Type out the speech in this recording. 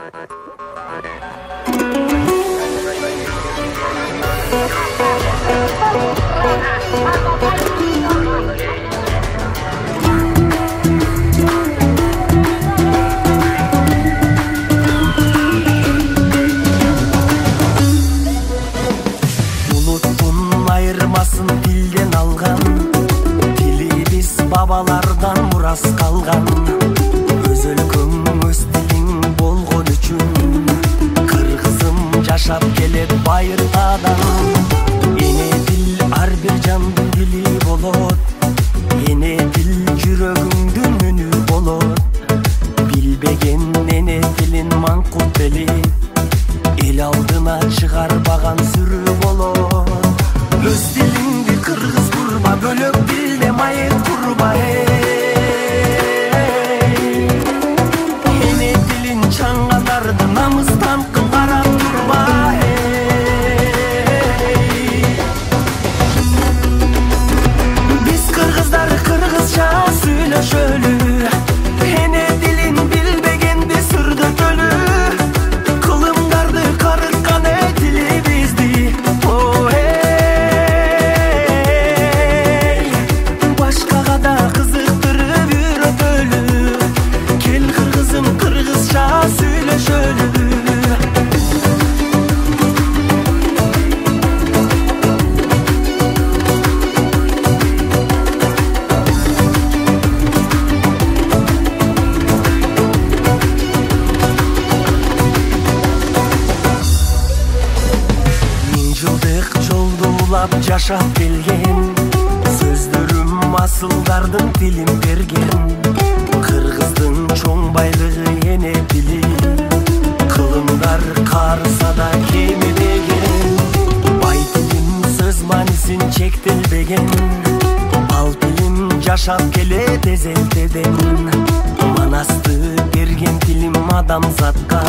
Unuttun ayırmasın dilden algan, dili biz babalardan muras kalgan. Öz өлкөң öz dilin bolgon üçün, kırgızım жашап келет байыртадан. Эне дил ар бир жандын дили болот, эне дил жүрөгүңдүн үнү болот. Билбеген эне дилин маңкут белип, эл алдына чыгарбаган сүрү болот. Өз дилиңди кыргыз курба, бөлөк дилде майыт курба. Эне дилин чаңгандарды намыстан карап турба. Биз кыргыздар кыргызча сүйлөшөлү, эне дилин билбегенди сүрдөтөлү. Кылымдарды карыткан дили бизди. Башкага да кызыктырып үйрөтөлү, кел кыргызым кыргызча сүйлөшөлү. Миң жылдык жолду улап жашап келген, сөздөрүм асылдардын тилин берген. Кыргыздын чоң байлыгы эне тили, кылымдар карыса да кемебеген. Бай тилим сөз маанисин чектелбеген, ал тилим жашап келет эзелтеден. Манасты берген тилим адамзатка,